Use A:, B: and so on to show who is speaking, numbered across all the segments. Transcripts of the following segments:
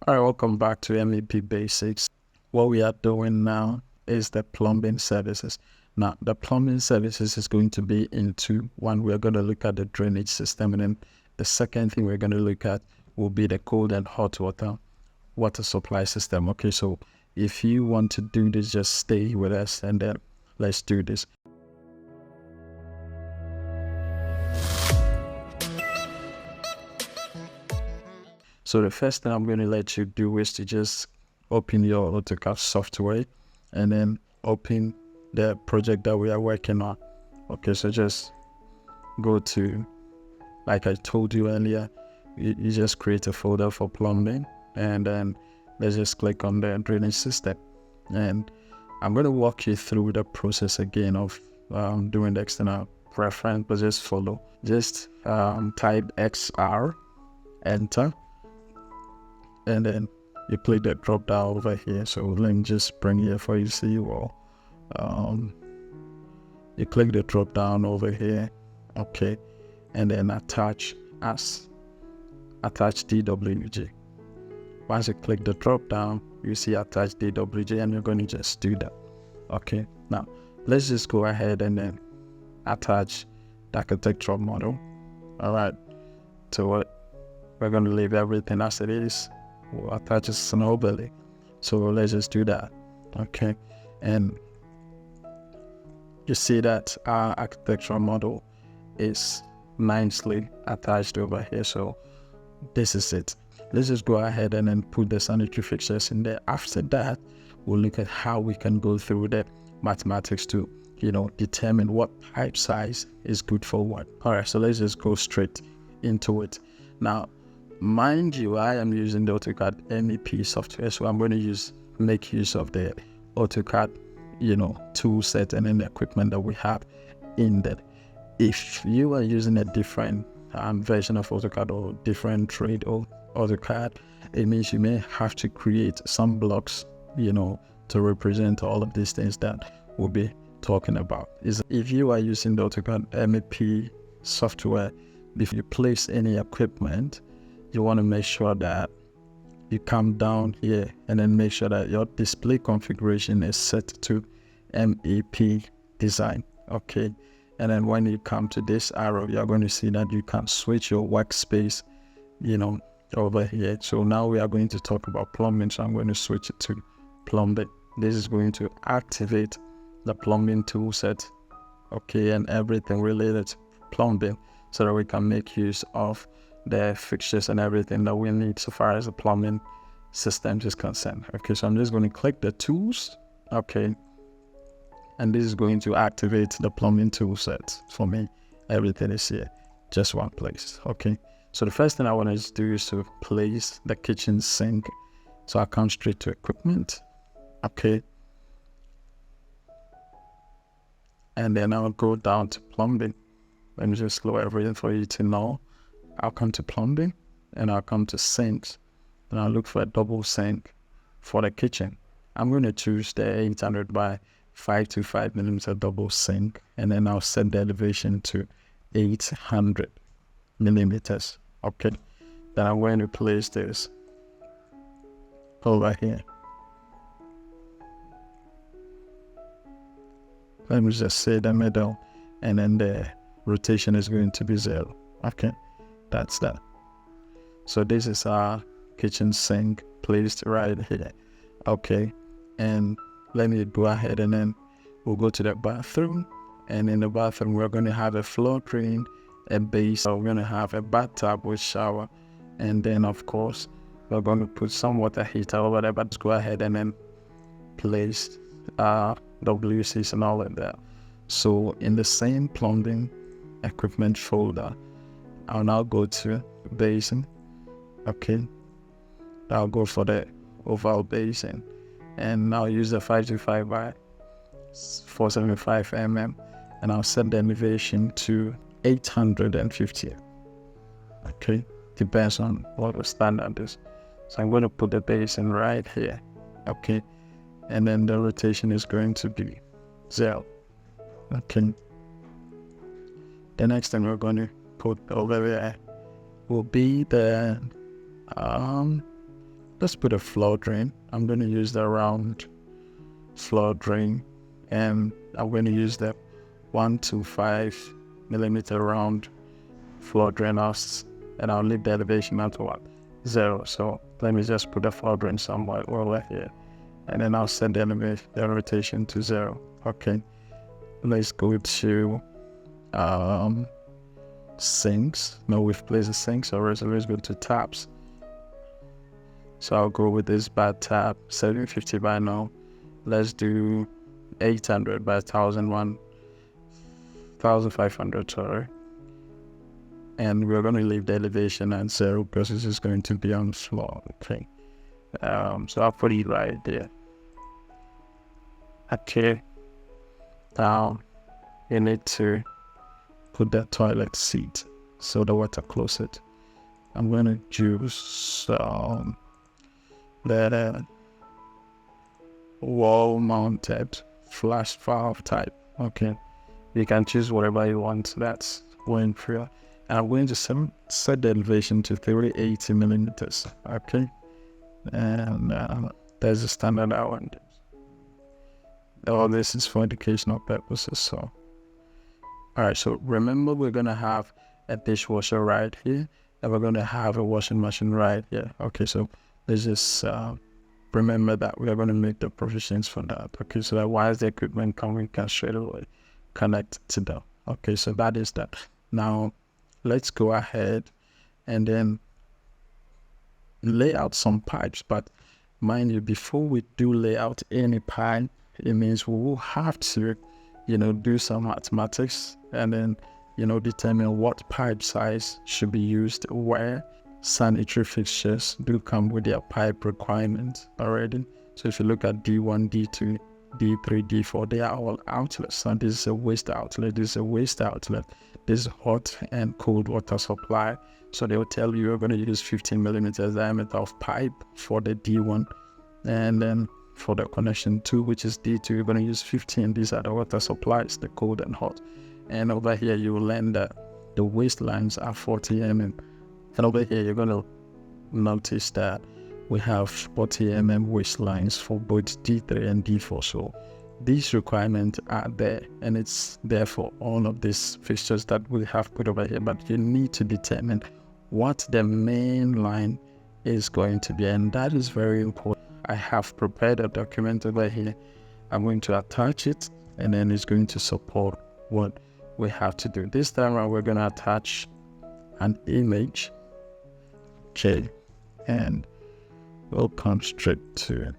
A: All right, welcome back to MEP Basics. What we are doing now is the plumbing services. Now, the plumbing services is going to be in two. One, we're going to look at the drainage system, and then the second thing we're going to look at will be the cold and hot water supply system. Okay, so if you want to do this, just stay with us, and then let's do this. So the first thing I'm going to let you do is to just open your AutoCAD software and then open the project that we are working on. Okay, so just go to, like I told you earlier, you just create a folder for plumbing, and then let's just click on the drainage system. And I'm going to walk you through the process again of doing the external reference, but just follow. Just type XR, enter, and then you click the drop down over here. So let me just bring here for you to see all. You click the drop down over here, okay, and then attach DWG. Once you click the drop down, you see attach DWG, and you're going to just do that. Okay, now let's just go ahead and then attach the architectural model. All right, so we're going to leave everything as it is. We'll attach a snow belly. So let's just do that. Okay, and you see that our architectural model is nicely attached over here. So this is it. Let's just go ahead and then put the sanitary fixtures in there. After that, we'll look at how we can go through the mathematics to, determine what pipe size is good for what. All right, so let's just go straight into it. Now, mind you, I am using the AutoCAD MEP software, so I'm going to make use of the AutoCAD, tool set and then the equipment that we have in there. If you are using a different version of AutoCAD or different trade or AutoCAD, it means you may have to create some blocks, to represent all of these things that we'll be talking about. If you are using the AutoCAD MEP software, if you place any equipment, you want to make sure that you come down here and then make sure that your display configuration is set to MEP design. Okay, and then when you come to this arrow, you're going to see that you can switch your workspace, over here. So now we are going to talk about plumbing, so I'm going to switch it to plumbing. This is going to activate the plumbing tool set, okay, and everything related to plumbing, so that we can make use of the fixtures and everything that we need so far as the plumbing system is concerned. Okay, so I'm just going to click the tools, okay, and this is going to activate the plumbing tool set for me. Everything is here, just one place. Okay, so the first thing I want to do is to place the kitchen sink. So I come straight to equipment, okay, and then I'll go down to plumbing. Let me just slow everything for you to know. I'll come to plumbing, and I'll come to sinks, and I'll look for a double sink for the kitchen. I'm going to choose the 800 by 525 millimeter double sink, and then I'll set the elevation to 800 millimeters. Okay, then I'm going to place this over here. Let me just say the middle, and then the rotation is going to be 0. Okay, that's that. So this is our kitchen sink placed right here. Okay, and let me go ahead and then we'll go to the bathroom, and in the bathroom we're going to have a floor drain, a base, so we're going to have a bathtub with shower, and then of course we're going to put some water heater over there. But let's go ahead and then place WCs and all of that. So in the same plumbing equipment folder, I'll now go to basin. Okay, I'll go for the oval basin, and I'll use the 525 by 475 mm, and I'll set the elevation to 850. Okay, depends on what the standard is. So I'm going to put the basin right here. Okay, and then the rotation is going to be 0. Okay, the next thing we're going to put over there will be the let's put a floor drain. I'm going to use the round floor drain, and I'm going to use the 125 millimeter round floor drain house, and I'll leave the elevation at what? 0. So let me just put the floor drain somewhere over here, and then I'll set the rotation to 0. Okay, let's go to sinks. No, we've placed the sinks already, so let's go to tabs. So I'll go with this bad tab, 750 by now. Let's do 800 by 1500, sorry. And we're going to leave the elevation at 0 because this is going to be on the floor. Okay. So I'll put it right there. Okay. Now you need to put that toilet seat so the water closet. I'm going to use that wall mounted flash valve type. Okay, you can choose whatever you want. That's going through, and I'm going to set the elevation to 380 millimeters. Okay, and there's a standard one. All this is for educational purposes. So all right, so remember, we're going to have a dishwasher right here, and we're going to have a washing machine right here. Okay, so let's just remember that we are going to make the provisions for that. Okay, so that once the equipment comes, we can straight away connect to them. Okay, so that is that. Now, let's go ahead and then lay out some pipes. But mind you, before we do lay out any pipe, it means we will have to, do some mathematics and then, determine what pipe size should be used where. Sanitary fixtures do come with their pipe requirements already. So if you look at D1, D2, D3, D4, they are all outlets. So this is a waste outlet, this is a waste outlet, this is hot and cold water supply. So they will tell you you're going to use 15 millimeters diameter of pipe for the D1, and then for the connection 2, which is D2, you're going to use 15. These are the water supplies, the cold and hot. And over here you will learn that the waste lines are 40 mm. And over here, you're going to notice that we have 40 mm waste lines for both D3 and D4. So these requirements are there, and it's there for all of these fixtures that we have put over here. But you need to determine what the main line is going to be, and that is very important. I have prepared a document over here. I'm going to attach it, and then it's going to support what we have to do. This time around, we're going to attach an image. Okay, and we'll come straight to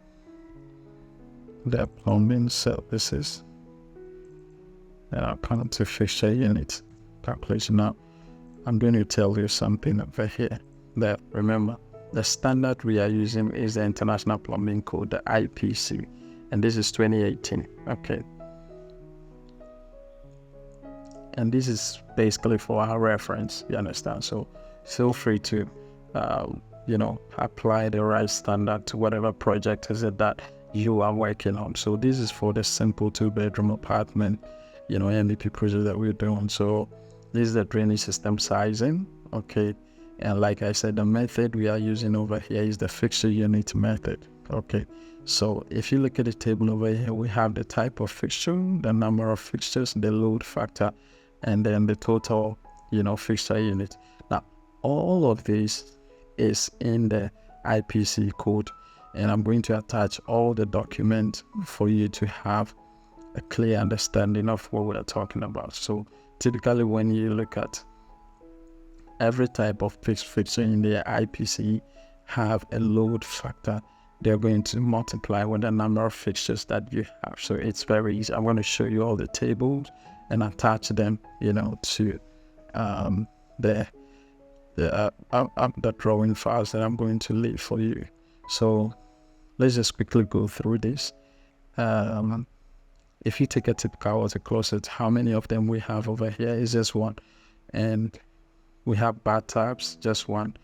A: the plumbing services, and I'll come to fixture unit calculation. Now, I'm going to tell you something over here that, remember, the standard we are using is the International Plumbing Code, the IPC, and this is 2018. Okay, and this is basically for our reference, you understand? So feel free to apply the right standard to whatever project is it that you are working on. So this is for the simple 2-bedroom apartment, MEP project that we're doing. So this is the drainage system sizing. Okay, and like I said, the method we are using over here is the fixture unit method. Okay, so if you look at the table over here, we have the type of fixture, the number of fixtures, the load factor, and then the total, fixture unit. Now, all of these is in the IPC code, and I'm going to attach all the documents for you to have a clear understanding of what we are talking about. So typically when you look at every type of fixed fixture in the IPC have a load factor, they're going to multiply with the number of fixtures that you have. So it's very easy. I'm going to show you all the tables and attach them, to the drawing files that I'm going to leave for you. So let's just quickly go through this. If you take a typical water closet, how many of them we have over here is just one, and we have bathtubs, just one.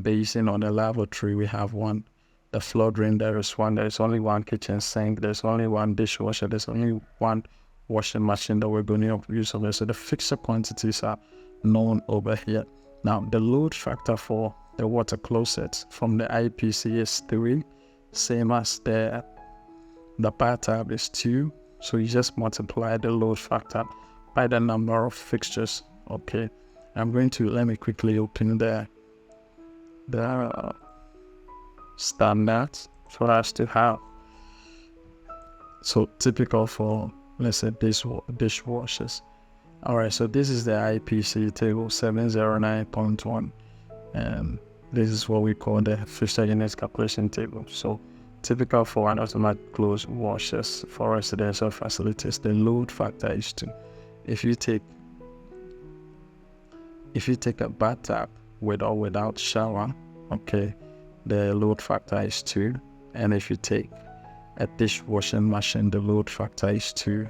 A: Basin on the lavatory, we have one. The floor drain, there is one. There's only one kitchen sink. There's only one dishwasher. There's only one washing machine that we're going to use over here. So the fixture quantities are known over here. Now, the load factor for the water closet from the IPC is 3, same as the bar tab is 2. So you just multiply the load factor by the number of fixtures. Okay, let me quickly open the standards for us to have. So typical for, let's say, dishwashers. All right, so this is the IPC table 709.1, and this is what we call the fixture unit calculation table. So typical for an automatic clothes washers for residential facilities, the load factor is 2. If you take a bathtub with or without shower, okay, the load factor is 2. And if you take a dishwashing machine, the load factor is 2.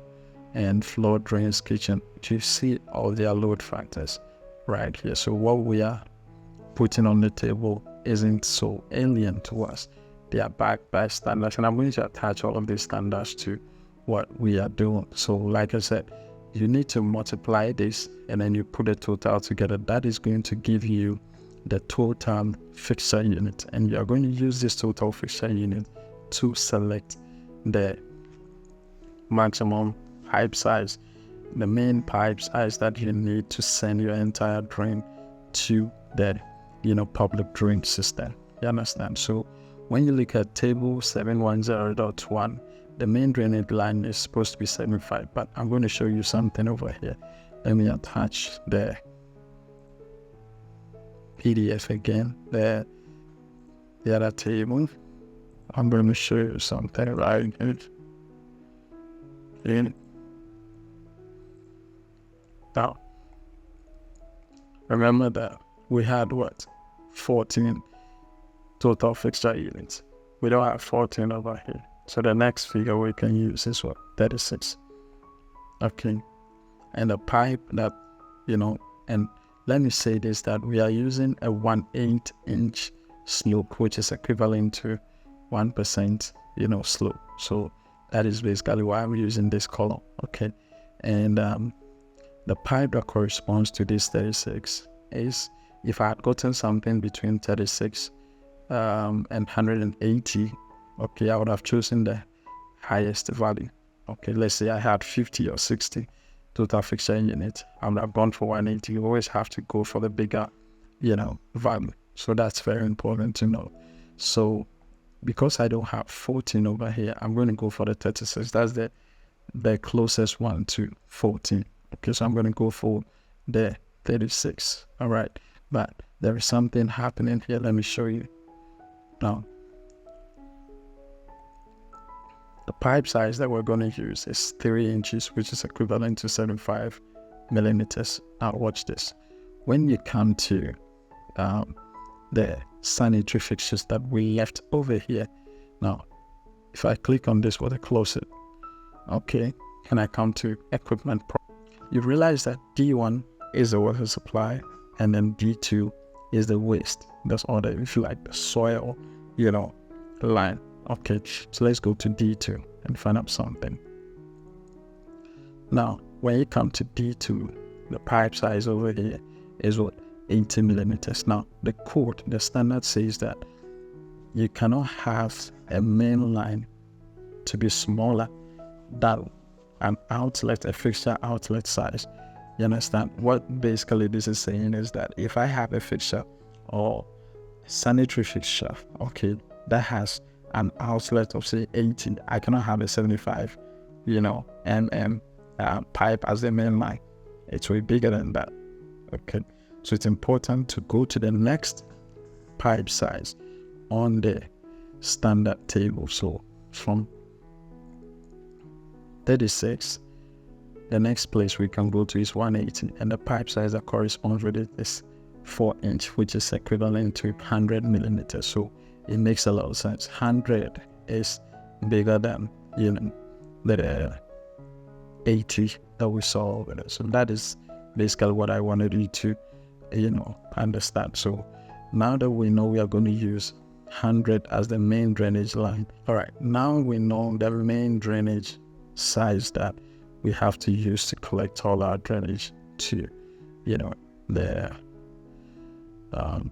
A: And floor drains, kitchen, you see all their load factors right here. So what we are putting on the table isn't so alien to us. They are backed by standards, and I'm going to attach all of these standards to what we are doing. So like I said, you need to multiply this and then you put the total together. That is going to give you the total fixture unit, and you're going to use this total fixture unit to select the maximum pipe size, the main pipe size that you need to send your entire drain to the public drain system. You understand? So when you look at table 710.1, the main drainage line is supposed to be 75, but I'm going to show you something over here. Let me attach the PDF again, the other table. I'm going to show you something right here. Now, remember that we had 14 total fixture units. We don't have 14 over here. So the next figure we can use is 36. Okay. And the pipe that, and let me say this, that we are using a 1/8 inch slope, which is equivalent to 1%, slope. So that is basically why I'm using this column. Okay. And the pipe that corresponds to this 36 is, if I had gotten something between 36 and 180, okay, I would have chosen the highest value. Okay, let's say I had 50 or 60 total fixture unit, I would have gone for 180. You always have to go for the bigger, value. So that's very important to know. So because I don't have 14 over here, I'm going to go for the 36. That's the closest one to 14. Okay, so I'm going to go for the 36. All right, but there is something happening here. Let me show you. Now, the pipe size that we're going to use is 3 inches, which is equivalent to 75 millimeters. Now, watch this. When you come to the sanitary fixtures that we left over here, now, if I click on this with a closet, okay, and I come to equipment, you realize that D1 is the water supply, and then D2 is the waste. That's all that, if you like, the soil, line. Okay, so let's go to D2 and find out something. Now, when you come to D2, the pipe size over here is 80 millimeters. Now, the code, the standard says that you cannot have a main line to be smaller than an outlet, a fixture outlet size. You understand? What basically this is saying is that if I have a fixture or sanitary fixture, okay, that has an outlet of say 80, I cannot have a 75, mm pipe as the main line. It's way bigger than that. Okay, so it's important to go to the next pipe size on the standard table. So from 36, the next place we can go to is 180, and the pipe size that corresponds with it is 4 inch, which is equivalent to 100 millimeters. So it makes a lot of sense. 100 is bigger than the 80 that we saw over there. So that is basically what I wanted you to understand. So now that we know we are going to use 100 as the main drainage line, all right, now we know the main drainage size that we have to use to collect all our drainage to the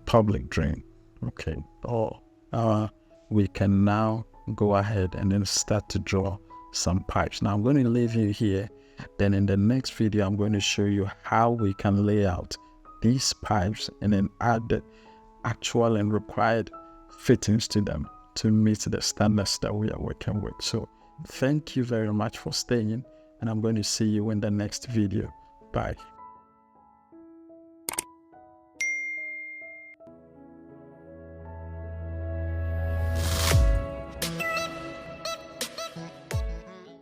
A: public drain. Okay, or we can now go ahead and then start to draw some pipes. Now I'm going to leave you here. Then in the next video, I'm going to show you how we can lay out these pipes and then add the actual and required fittings to them to meet the standards that we are working with. So thank you very much for staying, and I'm going to see you in the next video. Bye.